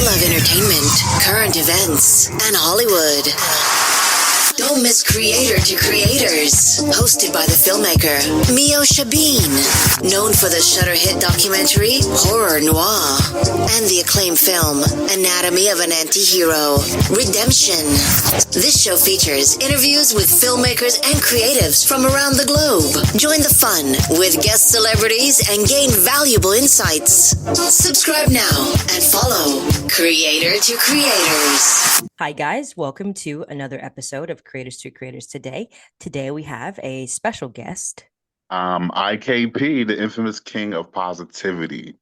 love entertainment, current events, and Hollywood. Don't miss Creator to Creators, hosted by the filmmaker Meosha, known for the Shudder hit documentary Horror Noir and the acclaimed film Anatomy of an Anti-Hero, Redemption. This show features interviews with filmmakers and creatives from around the globe. Join the fun with guest celebrities and gain valuable insights. Subscribe now and follow Creator to Creators. Hi guys, welcome to another episode of Creators to Creators today. Today we have a special guest. I.K.P, the infamous king of positivity.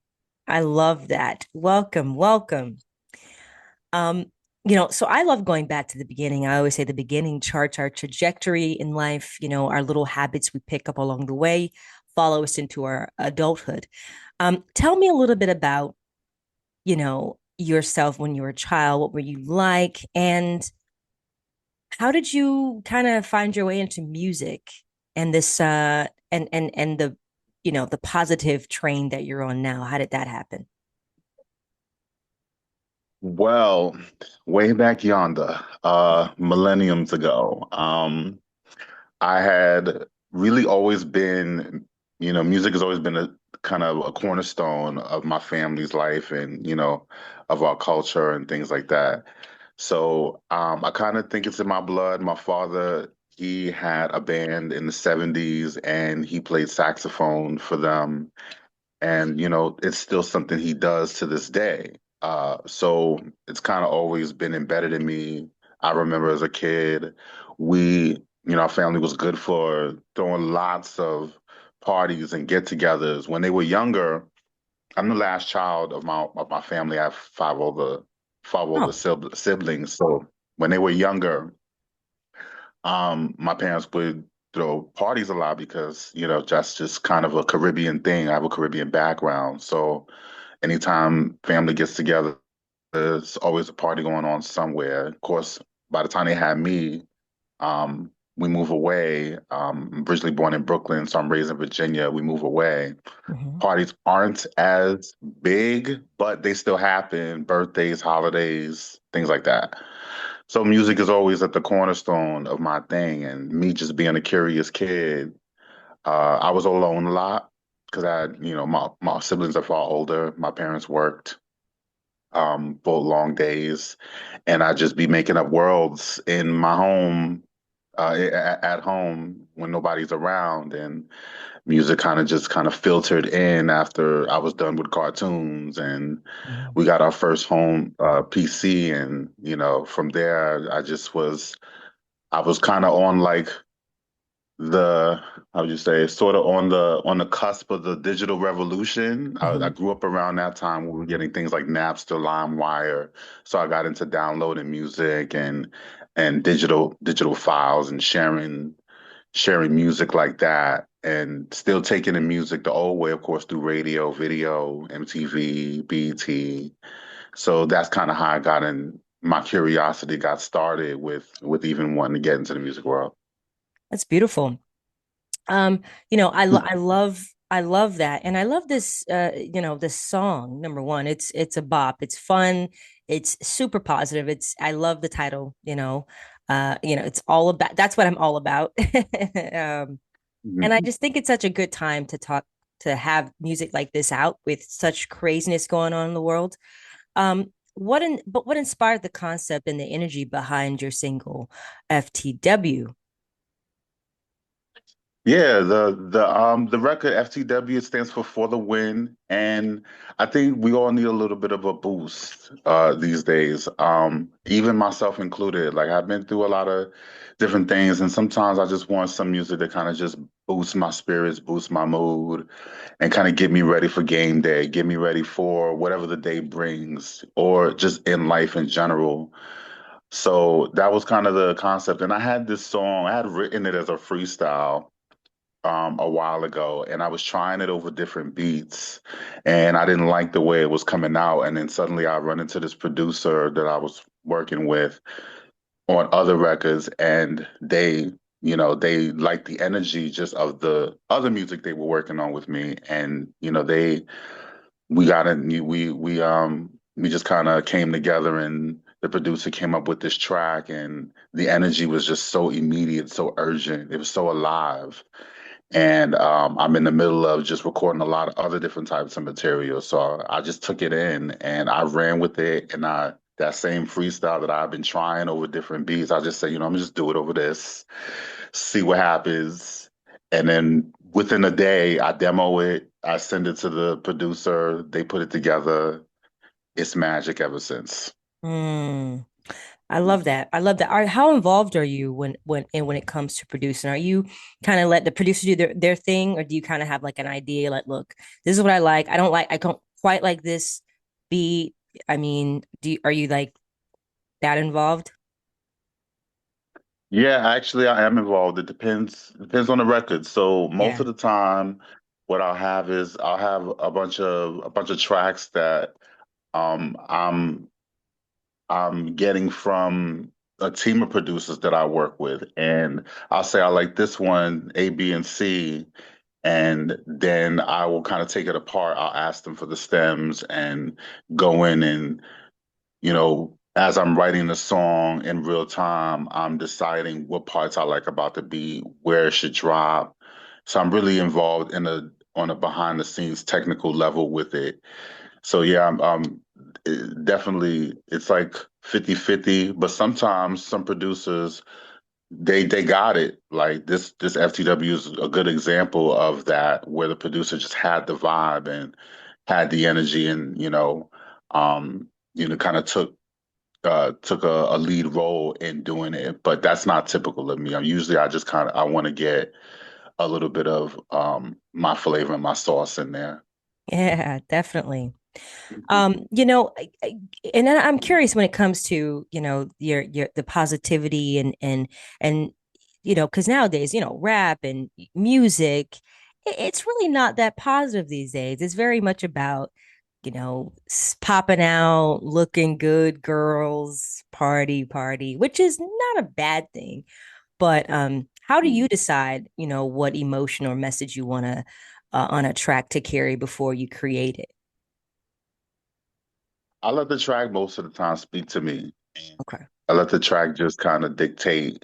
I love that. Welcome. So I love going back to the beginning. I always say the beginning charts our trajectory in life, our little habits we pick up along the way, follow us into our adulthood. Tell me a little bit about, yourself when you were a child. What were you like, and how did you kind of find your way into music and this and the the positive train that you're on now? How did that happen? Well, way back yonder, millenniums ago, I had really always been, music has always been a kind of a cornerstone of my family's life and, of our culture and things like that. So I kind of think it's in my blood. My father, he had a band in the 70s and he played saxophone for them. And, it's still something he does to this day. So it's kind of always been embedded in me. I remember as a kid, our family was good for throwing lots of parties and get-togethers. When they were younger, I'm the last child of my family. I have five older Oh, siblings. So when they were younger, my parents would throw parties a lot because, that's just kind of a Caribbean thing. I have a Caribbean background. So anytime family gets together, there's always a party going on somewhere. Of course, by the time they had me, we move away. I'm originally born in Brooklyn, so I'm raised in Virginia. We move away. mhm. Parties aren't as big, but they still happen. Birthdays, holidays, things like that. So music is always at the cornerstone of my thing. And me just being a curious kid, I was alone a lot because my siblings are far older. My parents worked for long days, and I just be making up worlds in my home, at home when nobody's around, and music kind of filtered in after I was done with cartoons, and Mhm. we got our first home PC, and from there I was kind of on like the how would you say sort of on the cusp of the digital revolution. I Mhm. grew up around that time. We were getting things like Napster, LimeWire, so I got into downloading music and digital files and sharing music like that, and still taking the music the old way, of course, through radio, video, MTV, BT. So that's kind of how I got in. My curiosity got started with even wanting to get into the music world. That's beautiful. I love that, and I love this. This song. Number one, it's a bop. It's fun. It's super positive. I love the title. It's all about. That's what I'm all about. And I Mhm. just think it's such a good time to have music like this out with such craziness going on in the world. What inspired the concept and the energy behind your single FTW? Yeah, the record FTW stands for the win, and I think we all need a little bit of a boost these days. Even myself included. Like I've been through a lot of different things, and sometimes I just want some music to kind of just boost my spirits, boost my mood, and kind of get me ready for game day, get me ready for whatever the day brings, or just in life in general. So that was kind of the concept. And I had this song, I had written it as a freestyle a while ago, and I was trying it over different beats, and I didn't like the way it was coming out. And then suddenly I run into this producer that I was working with on other records, and they liked the energy just of the other music they were working on with me, and we got in, we we just kind of came together, and the producer came up with this track, and the energy was just so immediate, so urgent. It was so alive. And I'm in the middle of just recording a lot of other different types of material. So I just took it in and I ran with it. And that same freestyle that I've been trying over different beats, I just said, I'm gonna just do it over this, see what happens. And then within a day, I demo it, I send it to the producer, they put it together. It's magic ever since. Mm. I love that. I love that. How involved are you when it comes to producing? Are you kind of let the producer do their thing, or do you kind of have like an idea, like, look, this is what I like. I don't quite like this beat. I mean, are you like that involved? Yeah, actually, I am involved. It depends on the record. So most Yeah. of the time, what I'll have is I'll have a bunch of tracks that um I'm I'm getting from a team of producers that I work with, and I'll say I like this one, A, B, and C, and then I will kind of take it apart. I'll ask them for the stems and go in and as I'm writing the song in real time, I'm deciding what parts I like about the beat, where it should drop. So I'm really involved on a behind the scenes technical level with it. So yeah, definitely it's like 50-50, but sometimes some producers they got it. Like this FTW is a good example of that, where the producer just had the vibe and had the energy and kind of took a lead role in doing it, but that's not typical of me. I just kind of I want to get a little bit of my flavor and my sauce in there. Yeah, definitely. You know, and then I'm curious when it comes to, your the positivity and because nowadays, rap and music, it's really not that positive these days. It's very much about, popping out, looking good, girls, party, which is not a bad thing. But how do you decide, what emotion or message you want to on a track to carry before you create it? I let the track most of the time speak to me. And Okay. I let the track just kind of dictate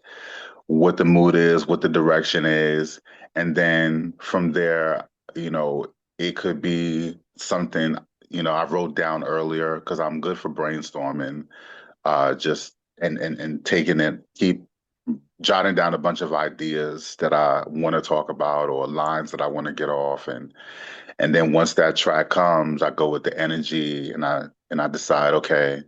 what the mood is, what the direction is, and then from there, you know, it could be something I wrote down earlier because I'm good for brainstorming, just and taking it, keep jotting down a bunch of ideas that I want to talk about or lines that I want to get off, and then once that track comes, I go with the energy and I decide, okay,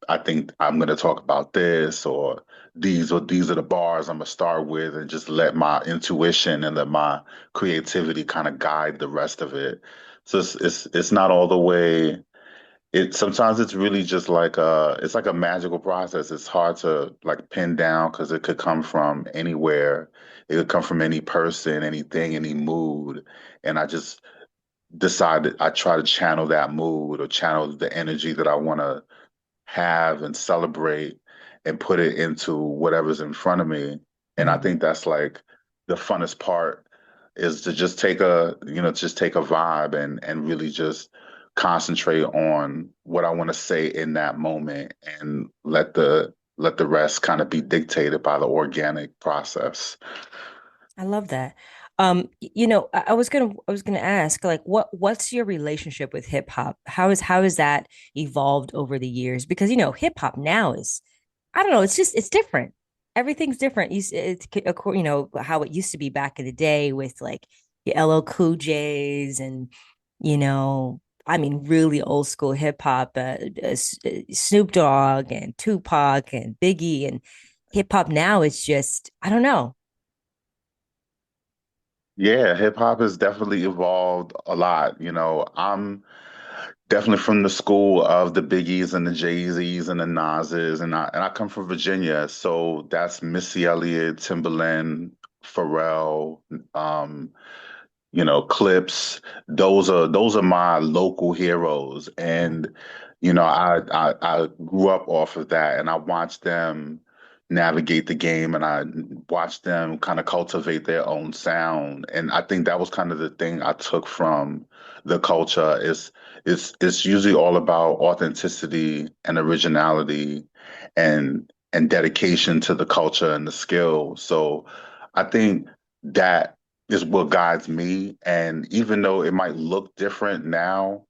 I think I'm going to talk about this, or these are the bars I'm gonna start with, and just let my intuition and let my creativity kind of guide the rest of it. So it's not all the way. It sometimes it's really just like it's like a magical process. It's hard to like pin down because it could come from anywhere. It could come from any person, anything, any mood. And I just decide that I try to channel that mood or channel the energy that I want to have and celebrate and put it into whatever's in front of me. And I Mhm. think that's like the funnest part is to just take a vibe and really just concentrate on what I want to say in that moment and let the rest kind of be dictated by the organic process. I love that. I was gonna ask, like, what's your relationship with hip hop? How has that evolved over the years? Because hip hop now is, I don't know, it's different. Everything's different. How it used to be back in the day with like your LL Cool J's and I mean, really old school hip hop, Snoop Dogg and Tupac and Biggie, and hip hop now is just, I don't know. Yeah, hip hop has definitely evolved a lot. I'm definitely from the school of the Biggies and the Jay-Z's and the Nas's, and I come from Virginia, so that's Missy Elliott, Timberland, Pharrell, um, Clips. Those are my local heroes, and I grew up off of that, and I watched them navigate the game, and I watched them kind of cultivate their own sound, and I think that was kind of the thing I took from the culture. It's usually all about authenticity and originality and dedication to the culture and the skill. So I think that is what guides me. And even though it might look different now,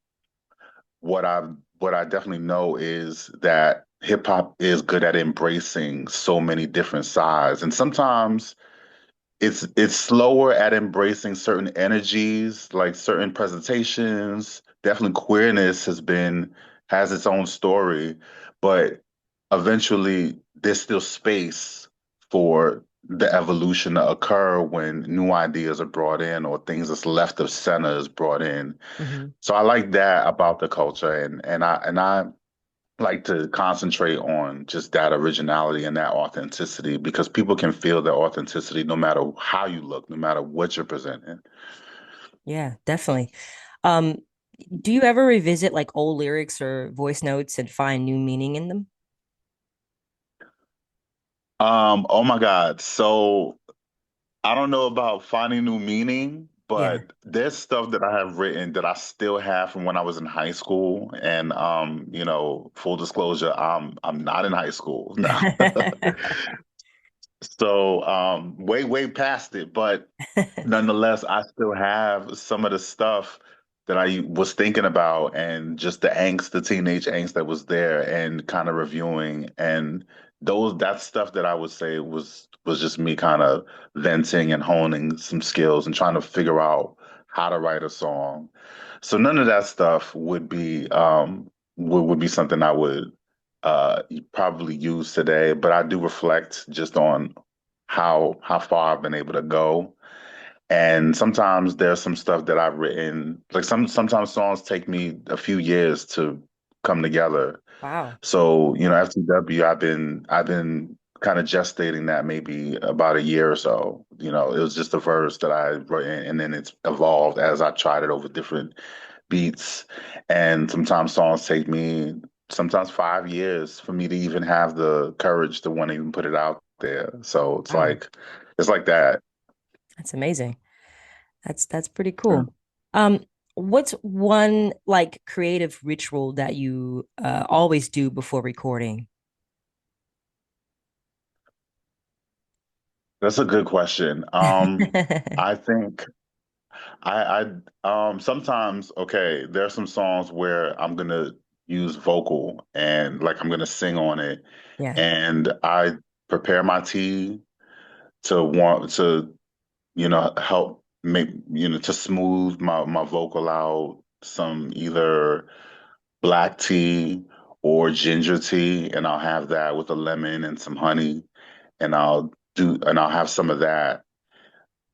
what I what I definitely know is that hip hop is good at embracing so many different sides. And sometimes it's slower at embracing certain energies, like certain presentations. Definitely queerness has its own story, but eventually there's still space for the evolution to occur when new ideas are brought in or things that's left of center is brought in. Hmm. So I like that about the culture, and I like to concentrate on just that originality and that authenticity because people can feel the authenticity no matter how you look, no matter what you're presenting. Yeah, definitely. Um, do you ever revisit like old lyrics or voice notes and find new meaning in them? Oh my God. So I don't know about finding new meaning, Yeah. but there's stuff that I have written that I still have from when I was in high school. And full disclosure, I'm not in high school now. So way past it, but nonetheless, I still have some of the stuff that I was thinking about and just the angst, the teenage angst that was there and kind of reviewing and that's stuff that I would say was just me kind of venting and honing some skills and trying to figure out how to write a song. So none of that stuff would be something I would probably use today, but I do reflect just on how far I've been able to go. And sometimes there's some stuff that I've written, like sometimes songs take me a few years to come together. Wow. So, FTW, I've been kind of gestating that maybe about a year or so. It was just a verse that I wrote and then it's evolved as I tried it over different beats. And sometimes songs take me sometimes 5 years for me to even have the courage to want to even put it out there. So Wow. it's like that. That's amazing. That's pretty Yeah. cool. Um, what's one like creative ritual that you always do before recording? That's a good question. I think sometimes, okay, there are some songs where I'm gonna use vocal and like I'm gonna sing on it, Yeah. and I prepare my tea to want to help make to smooth my vocal out. Some either black tea or ginger tea, and I'll have that with a lemon and some honey, and I'll have some of that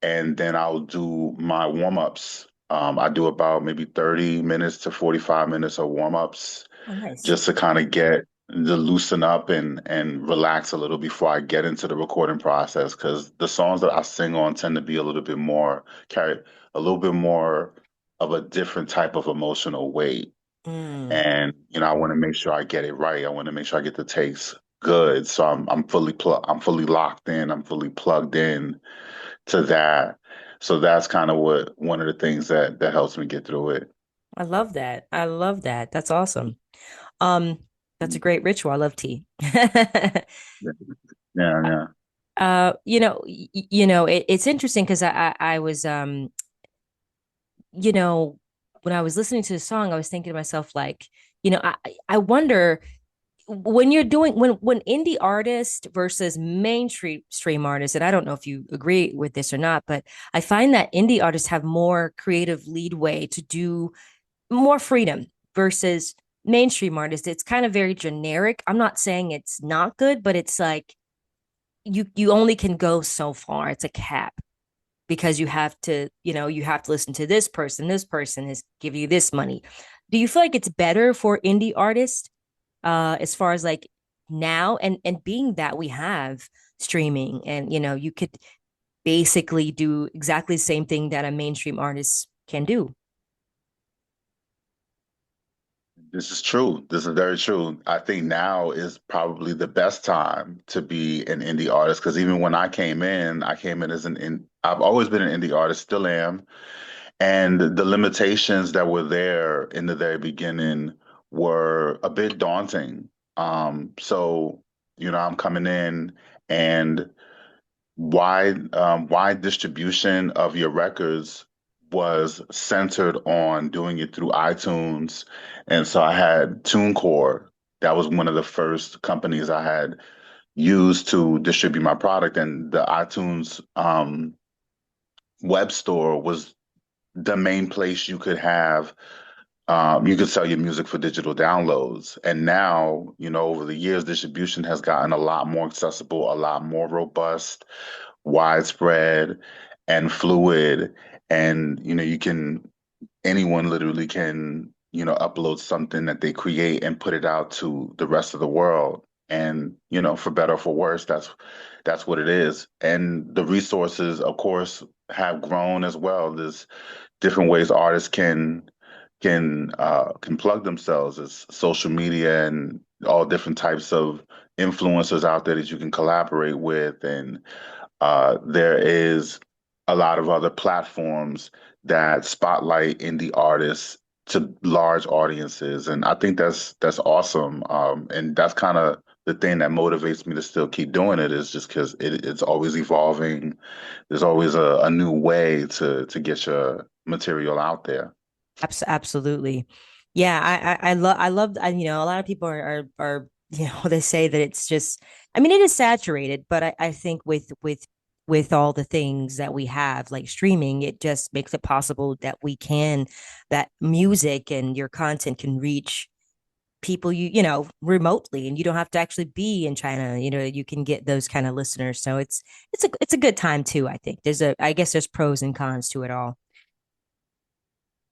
and then I'll do my warm-ups. I do about maybe 30 minutes to 45 minutes of warm-ups Oh, nice. just to kind of get to loosen up and relax a little before I get into the recording process. Because the songs that I sing on tend to be a little bit more carry a little bit more of a different type of emotional weight. Mm, And I want to make sure I get it right. I want to make sure I get the takes good. So I'm fully locked in. I'm fully plugged in to that. So that's kind of what one of the things that helps me get through it. I love that. I love that. That's awesome. Um, that's a great ritual. I love tea. Yeah, yeah, yeah. It's interesting because I was when I was listening to the song, I was thinking to myself, like, I wonder when you're doing when indie artist versus mainstream stream artists, and I don't know if you agree with this or not, but I find that indie artists have more creative leadway to do more freedom versus mainstream artists. It's kind of very generic. I'm not saying it's not good, but it's like you only can go so far. It's a cap because you have to listen to this person. This person is give you this money. Do you feel like it's better for indie artists as far as like now and being that we have streaming and you could basically do exactly the same thing that a mainstream artist can do. This is true. This is very true. I think now is probably the best time to be an indie artist because even when I came in as I've always been an indie artist, still am. And the limitations that were there in the very beginning were a bit daunting. So, I'm coming in and wide distribution of your records was centered on doing it through iTunes. And so I had TuneCore. That was one of the first companies I had used to distribute my product. And the iTunes web store was the main place you could sell your music for digital downloads. And now, over the years, distribution has gotten a lot more accessible, a lot more robust, widespread, and fluid. And, anyone literally can, upload something that they create and put it out to the rest of the world. And, for better or for worse, that's what it is. And the resources, of course, have grown as well. There's different ways artists can plug themselves. It's social media and all different types of influencers out there that you can collaborate with, and there is a lot of other platforms that spotlight indie artists to large audiences, and I think that's awesome. And that's kind of the thing that motivates me to still keep doing it is just because it's always evolving. There's always a new way to get your material out there. Absolutely. Yeah, I love a lot of people are they say that it's just I mean it is saturated, but I think with all the things that we have like streaming, it just makes it possible that that music and your content can reach people remotely, and you don't have to actually be in China. You can get those kind of listeners. So it's a good time too, I think. I guess there's pros and cons to it all.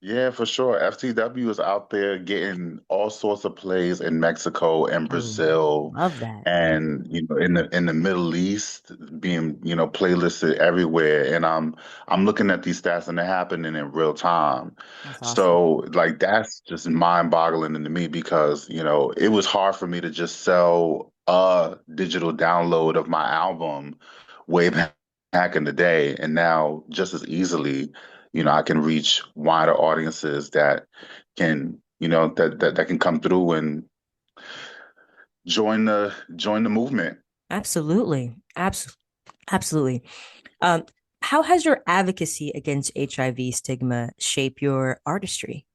Yeah, for sure. FTW is out there getting all sorts of plays in Mexico and Ooh, Brazil, love that. and in the Middle East, being playlisted everywhere. And I'm looking at these stats, and they're happening in real time. That's awesome. So like that's just mind-boggling to me because it was hard for me to just sell a digital download of my album way back in the day, and now just as easily I can reach wider audiences that can, that can come through and join the movement. Absolutely. Absolutely. Um, how has your advocacy against HIV stigma shaped your artistry?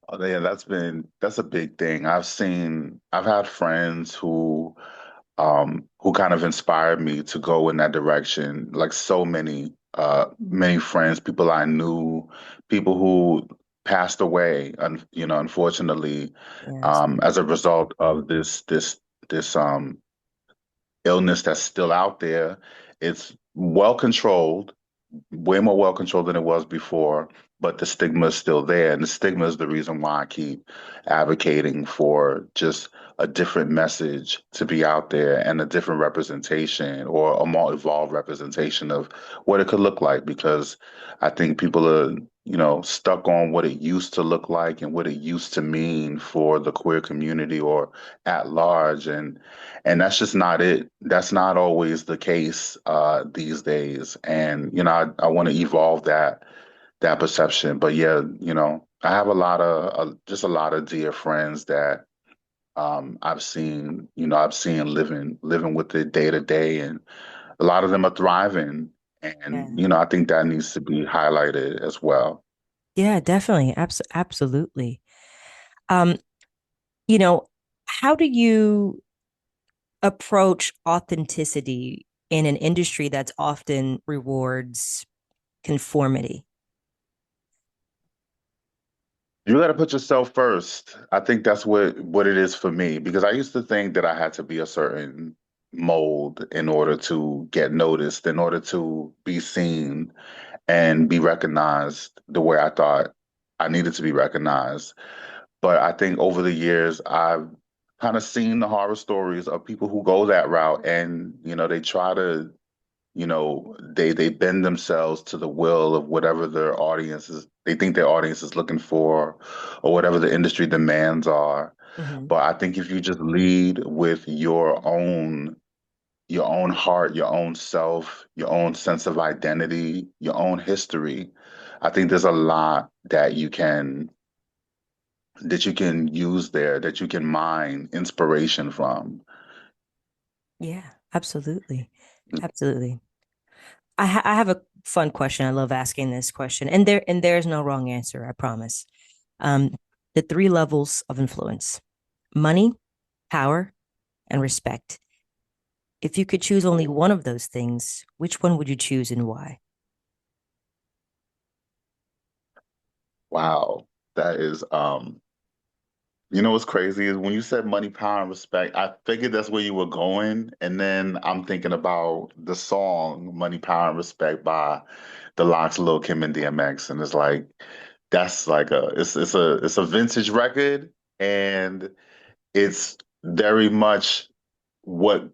Oh, yeah, that's a big thing. I've had friends who kind of inspired me to go in that direction. Like so many friends, people I knew, people who passed away, unfortunately, Yeah, I'm sorry. as a result of this illness that's still out there. It's well controlled, way more well controlled than it was before, but the stigma is still there. And the stigma is the reason why I keep advocating for just a different message to be out there and a different representation or a more evolved representation of what it could look like. Because I think people are, stuck on what it used to look like and what it used to mean for the queer community or at large. And that's just not it. That's not always the case these days. And I want to evolve that perception. But yeah, I have just a lot of dear friends that I've seen living with it day to day, and a lot of them are thriving. And Yeah. I think that needs to be highlighted as well. Yeah, definitely. Absolutely. Um, you know, how do you approach authenticity in an industry that's often rewards conformity? You got to put yourself first. I think that's what it is for me because I used to think that I had to be a certain mold in order to get noticed, in order to be seen and be recognized the way I thought I needed to be recognized. But I think over the years, I've kind of seen the horror stories of people who go that route and, they try to they bend themselves to the will of whatever they think their audience is looking for, or whatever the industry demands are. Hmm. But I think if you just lead with your own heart, your own self, your own sense of identity, your own history. I think there's a lot that you can use there, that you can mine inspiration from. Yeah, absolutely. Absolutely. I have a fun question. I love asking this question. And there's no wrong answer, I promise. Um, the three levels of influence: money, power, and respect. If you could choose only one of those things, which one would you choose and why? Wow. That is you know what's crazy is when you said money, power, and respect, I figured that's where you were going. And then I'm thinking about the song Money, Power, and Respect by the Lox, Lil Kim, and DMX. And it's like that's like it's a vintage record, and it's very much what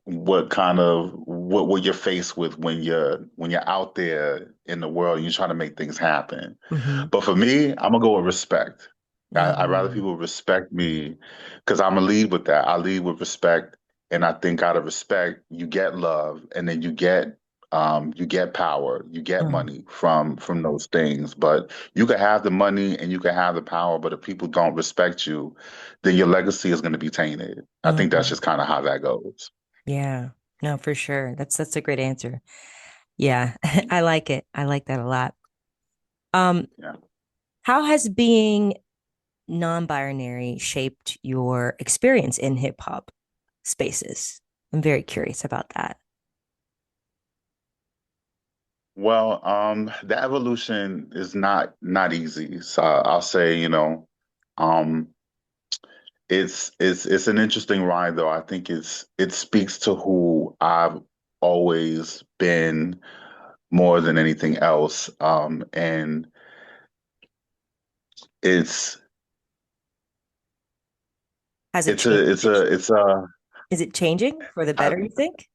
kind of what you're faced with when you're out there in the world and you're trying to make things happen. Hmm. But for me, I'm gonna go with respect. I'd rather Mm, people respect me because I'm gonna lead with that. I lead with respect, and I think out of respect, you get love, and then you get power, you get mm, money from those things. But you can have the money and you can have the power, but if people don't respect you, then your legacy is going to be tainted. I think that's mm. just kind of how that goes. Yeah, no, for sure. That's a great answer. Yeah, I like it. I like that a lot. Um, Yeah. how has being non-binary shaped your experience in hip hop spaces? I'm very curious about that. Well, the evolution is not easy. So I'll say, um, it's an interesting ride though. I think it speaks to who I've always been more than anything else. And it's Has it it's changed? a it's a it's a Is it changing for the I, better, you think?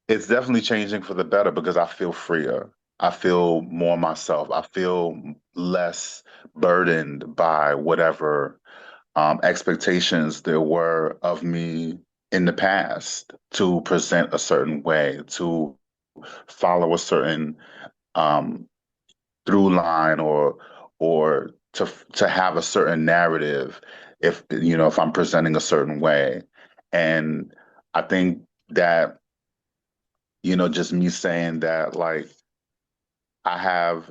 it's definitely changing for the better because I feel freer. I feel more myself. I feel less burdened by whatever expectations there were of me in the past to present a certain way, to follow a certain um, through line, or to have a certain narrative if if I'm presenting a certain way. And I think that just me saying that, like, I have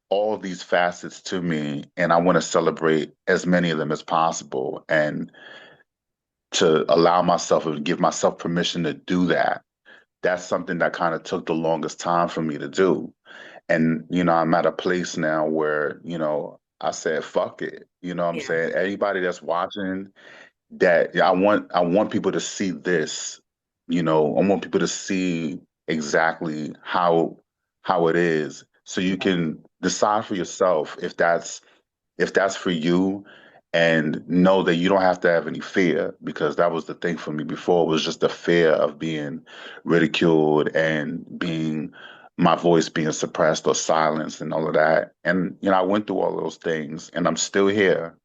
all these facets to me and I want to celebrate as many of them as possible, and to allow myself and give myself permission to do that. That's something that kind of took the longest time for me to do. And, I'm at a place now where, I said, fuck it. You know what I'm Yeah. saying? Anybody that's watching, that yeah, I want people to see this. I want people to see exactly how it is, so you can decide for yourself if that's for you, and know that you don't have to have any fear, because that was the thing for me before, was just the fear of being ridiculed and being my voice being suppressed or silenced and all of that. And I went through all those things and I'm still here.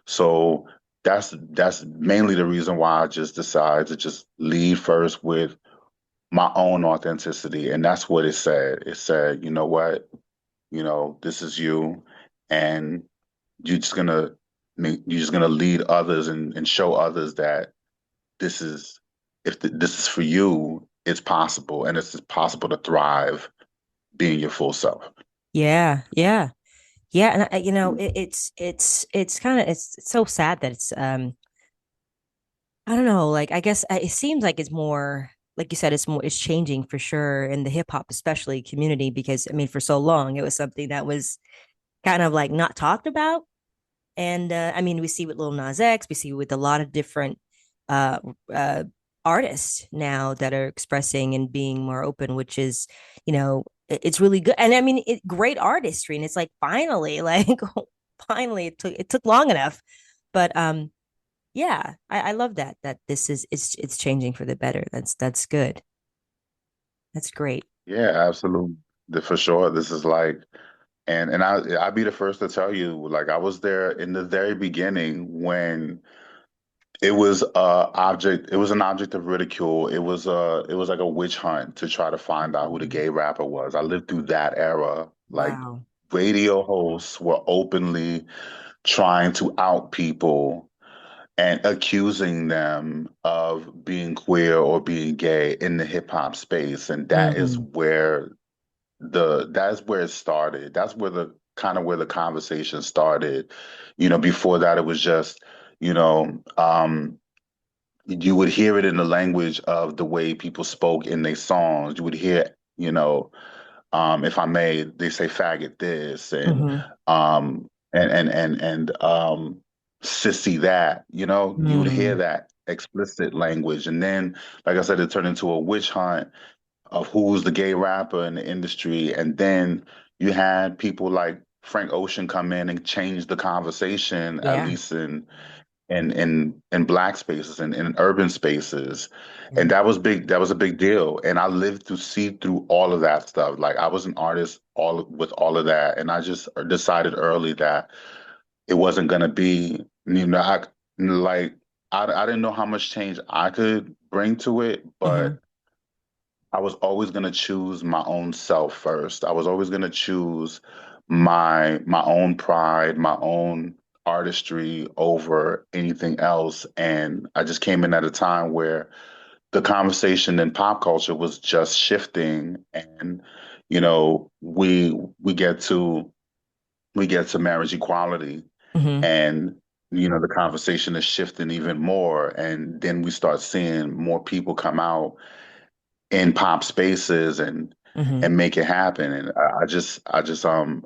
So that's mainly the reason why I just decided to just lead first with my own authenticity. And that's what it said. It said, you know what, this is you, and you're just gonna you're just gonna lead others, and show others that this is this is for you, it's possible, and it's possible to thrive being your full self. Yeah, yeah, yeah. And it's kind of it's so sad that I don't know, like I guess it seems like it's more like you said, it's changing for sure in the hip hop especially community, because I mean for so long it was something that was kind of like not talked about. And I mean, we see with Lil Nas X, we see with a lot of different uh, uh, artists now that are expressing and being more open, which is, it's really good. And I mean, great artistry, and it's like finally, like finally, it took long enough, but yeah, I love that this is it's changing for the better. That's good. That's great. Yeah, absolutely. For sure. This is like, and I'd be the first to tell you, like, I was there in the very beginning when It was it was an object of ridicule. It was like a witch hunt to try to find out who the Mhm. gay rapper was. I lived through that era. Like Wow. radio hosts were openly trying to out people and accusing them of being queer or being gay in the hip hop space. And Hmm. that's where it started. That's where the kind of where the conversation started. You know, before that it was just, you know, you would hear it in the language of the way people spoke in their songs. You would hear, you know, if I may, they say faggot this Hmm. and sissy that, you know, you would hear Mm. that explicit language. And then, like I said, it turned into a witch hunt of who's the gay rapper in the industry. And then you had people like Frank Ocean come in and change the conversation, at Yeah. least in black spaces and in urban spaces. And Yeah. that was a big deal. And I lived to see through all of that stuff. Like I was an artist with all of that. And I just decided early that it wasn't gonna be, you know, like I didn't know how much change I could bring to it, Hmm. but I was always going to choose my own self first. I was always going to choose my own pride, my own artistry over anything else. And I just came in at a time where the conversation in pop culture was just shifting, and you know, we get to marriage equality, Hmm. and you know, the conversation is shifting even more, and then we start seeing more people come out in pop spaces Hmm. and make it happen. And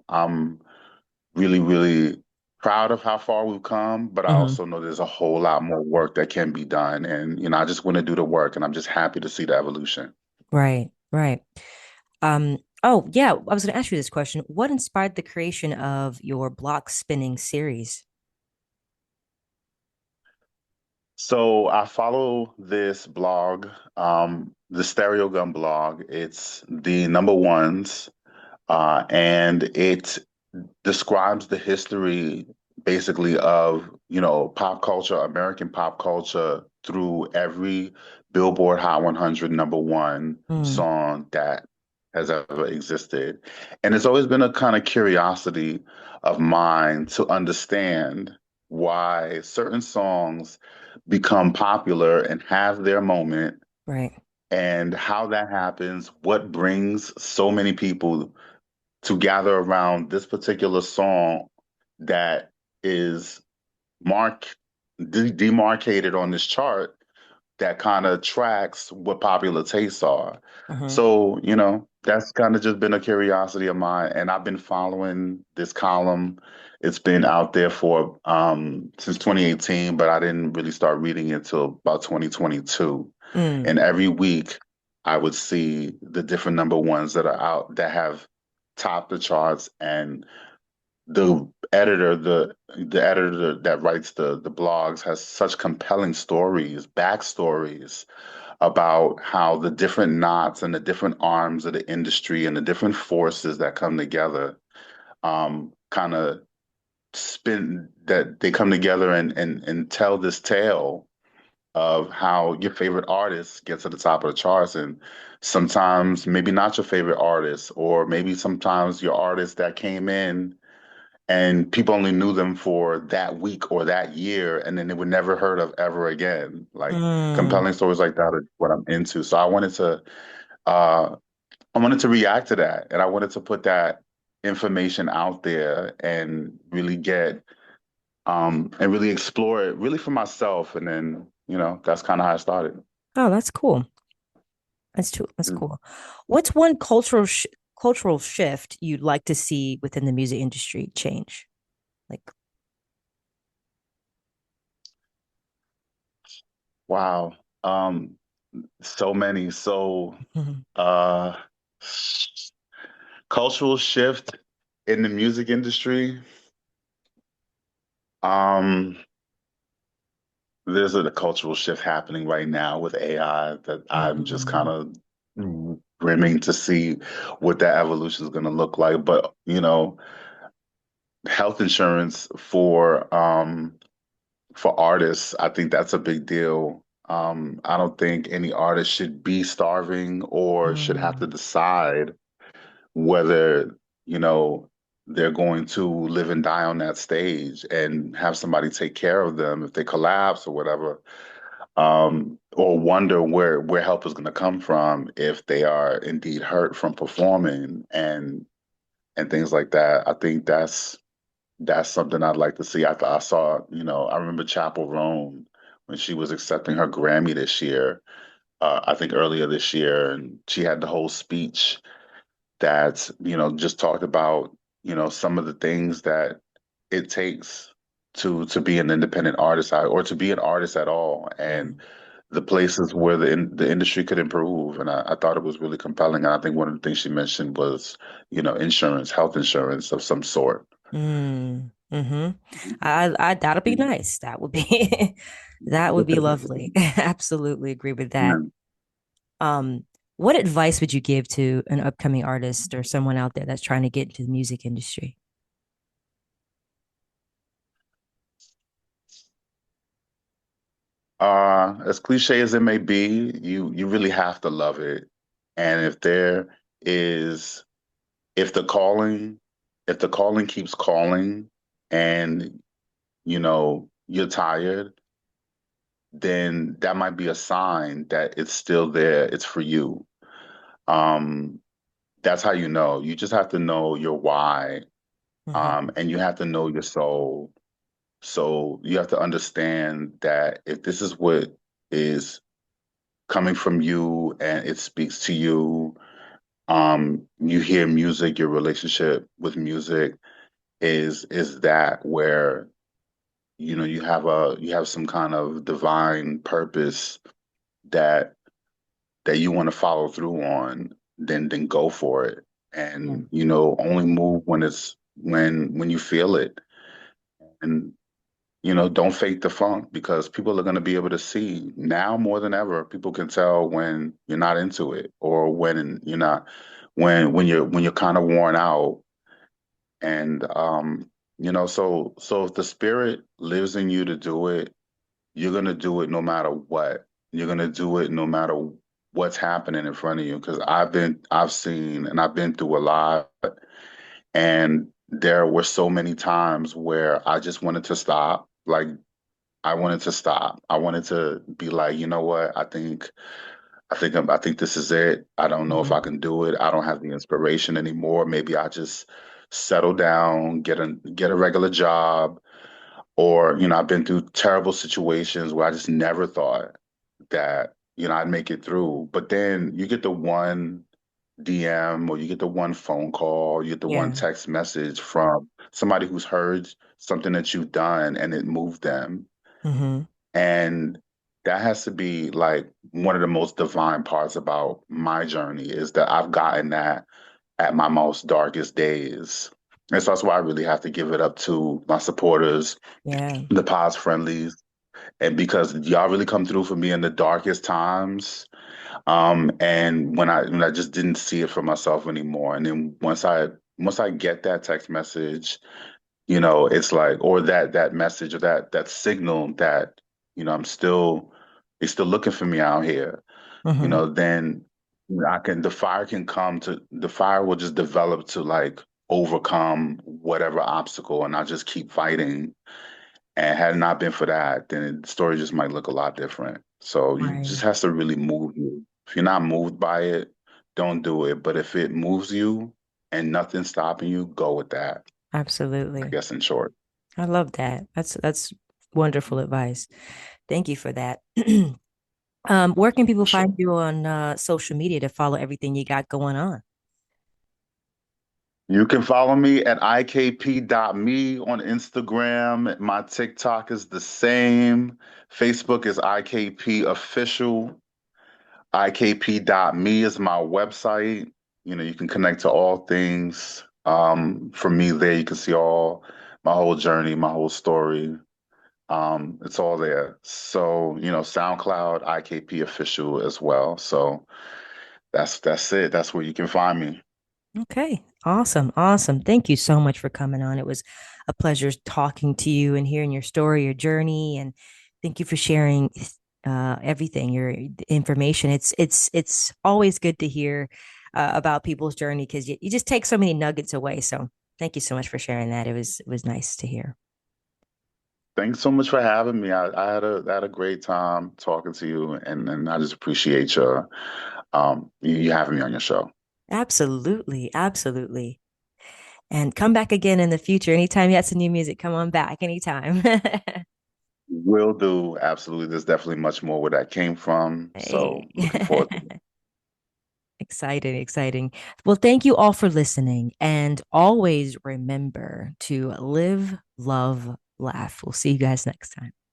I'm really, really proud of how far we've come, but I Hmm. also know there's a whole lot more work that can be done. And, you know, I just want to do the work and I'm just happy to see the evolution. Right. Right. Oh, yeah, I was going to ask you this question. What inspired the creation of your block spinning series? So I follow this blog, the Stereo Gun blog. It's the number ones, and it describes the history basically of, you know, pop culture, American pop culture through every Billboard Hot 100 number one Mm. song that has ever existed. And it's always been a kind of curiosity of mine to understand why certain songs become popular and have their moment Right. and how that happens, what brings so many people to gather around this particular song that is demarcated on this chart that kind of tracks what popular tastes are. Hmm. So, you know, that's kind of just been a curiosity of mine. And I've been following this column. It's been out there for since 2018, but I didn't really start reading it until about 2022. Mm. And every week I would see the different number ones that are out that have topped the charts, and the editor that writes the blogs has such compelling stories, backstories about how the different knots and the different arms of the industry and the different forces that come together kind of spin that they come together and tell this tale of how your favorite artist gets to the top of the charts, and sometimes maybe not your favorite artist, or maybe sometimes your artist that came in and people only knew them for that week or that year, and then they were never heard of ever again. Like Mm. compelling stories like that are what I'm into. So uh, I wanted to react to that, and I wanted to put that information out there and really get and really explore it really for myself. And then, you know, that's kind of how I started. Oh, that's cool. That's cool. What's one cultural shift you'd like to see within the music industry change? Like, Wow. So many. So mhm. uh cultural shift in the music industry. Um, there's a cultural shift happening right now with AI that I'm just kind Mm. of brimming to see what that evolution is going to look like. But, you know, health insurance for artists, I think that's a big deal. I don't think any artist should be starving or should have to Mm, decide whether, you know, they're going to live and die on that stage and have somebody take care of them if they collapse or whatever, or wonder where help is going to come from if they are indeed hurt from performing and things like that. I think that's something I'd like to see. I saw, I remember Chapel Roan when she was accepting her Grammy this year. I think earlier this year, and she had the whole speech that just talked about some of the things that it takes to be an independent artist or to be an artist at all, yeah. and the places where the industry could improve. And I thought it was really compelling. And I think one of the things she mentioned was insurance, health insurance of some sort. Mm, mm-hmm. I that'll be nice. That would be that would be lovely. Absolutely agree with that. Yeah. Um, what advice would you give to an upcoming artist or someone out there that's trying to get into the music industry? As cliche as it may be, you really have to love it. And is if the calling, if the calling keeps calling and you're tired, then that might be a sign that it's still there. It's for you. Um, that's how you know. You just have to know your why, Hmm. and you have to know your soul. So you have to understand that if this is what is coming from you and it speaks to you, you hear music, your relationship with music is that where you have some kind of divine purpose that you want to follow through on, then go for it. Yeah. And only move when when you feel it. And don't fake the funk because people are going to be able to see now more than ever. People can tell when you're not into it or when you're not when you're kind of worn out. And so if the spirit lives in you to do it, you're going to do it no matter what. You're going to do it no matter what's happening in front of you. Because I've seen and I've been through a lot, and there were so many times where I just wanted to stop. Like I wanted to stop. I wanted to be like, you know what? I think this is it. I don't know if I Hmm. can do it. I don't have the inspiration anymore. Maybe I just settle down, get a regular job, or I've been through terrible situations where I just never thought that I'd make it through. But then you get the one DM or you get the one phone call, you get the one Yeah. text message from somebody who's heard something that you've done and it moved them. Hmm. And that has to be like one of the most divine parts about my journey is that I've gotten that at my most darkest days. And so that's why I really have to give it up to my supporters, Yeah. the pause friendlies, and because y'all really come through for me in the darkest times. And when I just didn't see it for myself anymore. And then once I get that text message, it's like, or that message or that signal that I'm still they're still looking for me out here, Hmm. then I can the fire will just develop to like overcome whatever obstacle, and I just keep fighting. And had it not been for that, then the story just might look a lot different. So you just Right. has to really move you. If you're not moved by it, don't do it. But if it moves you and nothing's stopping you, go with that. I Absolutely. guess in short. I love that. That's wonderful advice. Thank you for that. Where can people Sure. find you on social media to follow everything you got going on? You can follow me at ikp.me on Instagram. My TikTok is the same. Facebook is IKP official. IKP.me is my website. You can connect to all things. For me there, you can see all my whole journey, my whole story. It's all there. So, SoundCloud, IKP official as well. So that's it. That's where you can find me. Okay. Awesome. Awesome. Thank you so much for coming on. It was a pleasure talking to you and hearing your story, your journey, and thank you for sharing everything, your information. It's always good to hear about people's journey because you just take so many nuggets away. So thank you so much for sharing that. It was nice to hear. Thanks so much for having me. I had a great time talking to you, and I just appreciate you having me on your show. Absolutely. Absolutely. And come back again in the future. Anytime you have some new music, come on back anytime. Will do. Absolutely. There's definitely much more where that came from. So Hey. looking forward to it. Exciting, exciting. Well, thank you all for listening. And always remember to live, love, laugh. We'll see you guys next time.